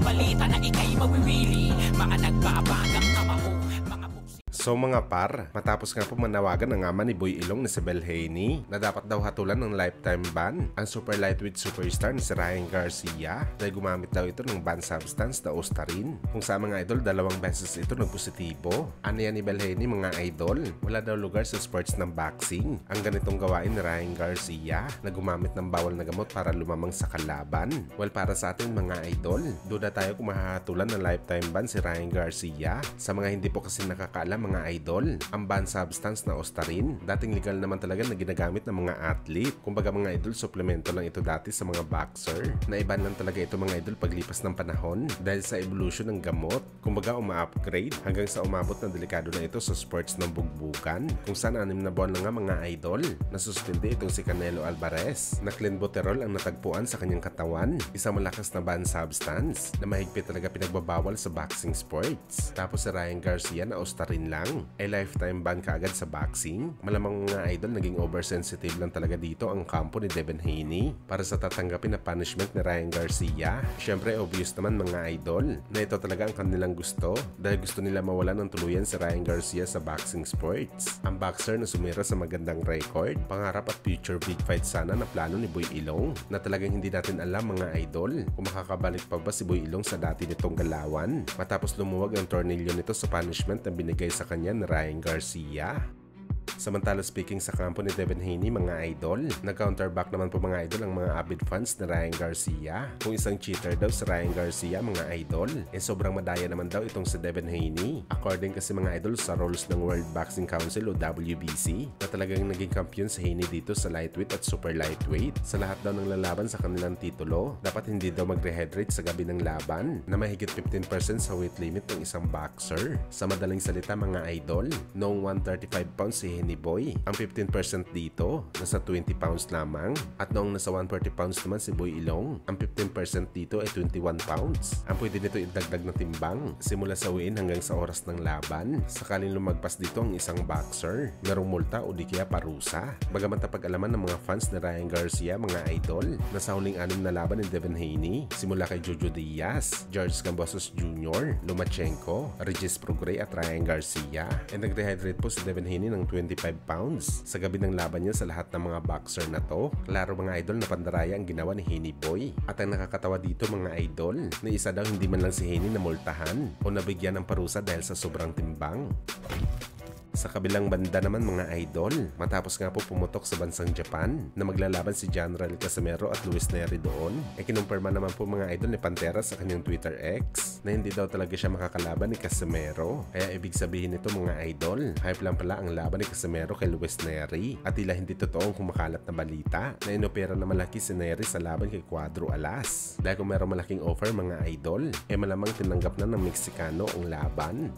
balita na ikay mawiwili. Mga nagbabagang kamao, mga So mga par, matapos nga po manawagan ng ama ni Boy Ilong na si Bel Haney na dapat daw hatulan ng lifetime ban ang super lightweight superstar ni si Ryan Garcia dahil gumamit daw ito ng banned substance na Ostarin. Kung sa mga idol, 2 beses ito nagpositibo. Ano yan ni Bel Haney mga idol? Wala daw lugar sa sports ng boxing ang ganitong gawain ni Ryan Garcia na gumamit ng bawal na gamot para lumamang sa kalaban. Well, para sa atin mga idol, duda tayo kung mahahatulan ng lifetime ban si Ryan Garcia. Sa mga hindi po kasi nakakaalam mga idol, ang banned substance na Ostarin, dating legal naman talaga na ginagamit ng mga athlete. Kumbaga mga idol, suplemento lang ito dati sa mga boxer. Naiban lang talaga ito mga idol paglipas ng panahon dahil sa evolution ng gamot. Kumbaga uma-upgrade hanggang sa umabot na delikado na ito sa sports ng bugbugan. Kung saan 6 na buwan na nga mga idol, nasuspindi itong si Canelo Alvarez na clenbuterol ang natagpuan sa kanyang katawan. Isang malakas na banned substance na mahigpit talaga pinagbabawal sa boxing sports. Tapos si Ryan Garcia na Ostarin lang ay lifetime ban kaagad sa boxing. Malamang mga idol, naging oversensitive lang talaga dito ang kampo ni Devin Haney para sa tatanggapin na punishment ni Ryan Garcia. Syempre obvious naman mga idol na ito talaga ang kanilang gusto dahil gusto nila mawalan ng tuluyan si Ryan Garcia sa boxing sports. Ang boxer na sumira sa magandang record, pangarap at future big fight sana na plano ni Boy Ilong na talagang hindi natin alam mga idol kung makakabalik pa ba si Boy Ilong sa dati nitong galawan matapos lumuwag ang tornilyo nito sa punishment na binigay sa kanya ni Ryan Garcia. Samantala speaking sa kampo ni Devin Haney mga idol, nag-counterback naman po mga idol ang mga avid fans ni Ryan Garcia. Kung isang cheater daw si Ryan Garcia mga idol, sobrang madaya naman daw itong si Devin Haney. According kasi mga idol sa rules ng World Boxing Council o WBC, na talagang naging kampiyon si Haney dito sa lightweight at super lightweight. Sa lahat daw ng lalaban sa kanilang titulo, dapat hindi daw mag-rehydrate sa gabi ng laban na mahigit 15% sa weight limit ng isang boxer. Sa madaling salita mga idol, noong 135 pounds si Haney Boy, ang 15% dito nasa 20 pounds lamang, at noong nasa 140 pounds naman si Boy Ilong, ang 15% dito ay 21 pounds. Ang pwede nito idagdag na timbang simula sa weigh-in hanggang sa oras ng laban. Sakaling lumagpas dito ang isang boxer, merong multa o di kaya parusa. Bagaman napag-alaman ng mga fans ni Ryan Garcia mga idol na sa huling 6 na laban ni Devin Haney, simula kay Jojo Diaz, George Cambosos Jr., Lomachenko, Regis Prograis at Ryan Garcia, ay nag-rehydrate po si Devin Haney ng 25 pounds sa gabi ng laban niya sa lahat ng mga boxer na to. Klaro mga idol na pandaraya ang ginawa ni Haney Boy. At ang nakakatawa dito mga idol, na isa daw hindi man lang si Haney na multahan o nabigyan ng parusa dahil sa sobrang timbang. Sa kabilang banda naman mga idol, matapos nga po pumutok sa bansang Japan na maglalaban si General Casimero at Luis Nery doon, kinumpirma naman po mga idol ni Pantera sa kanyang Twitter X na hindi daw talaga siya makakalaban ni Casimero. Kaya ibig sabihin nito mga idol, hype lang pala ang laban ni Casimero kay Luis Nery at tila hindi totoong kumakalat na balita na inopera na malaki si Nery sa laban kay Cuadro Alas. Dahil kung merong malaking offer mga idol, malamang tinanggap na ng Meksikano ang laban.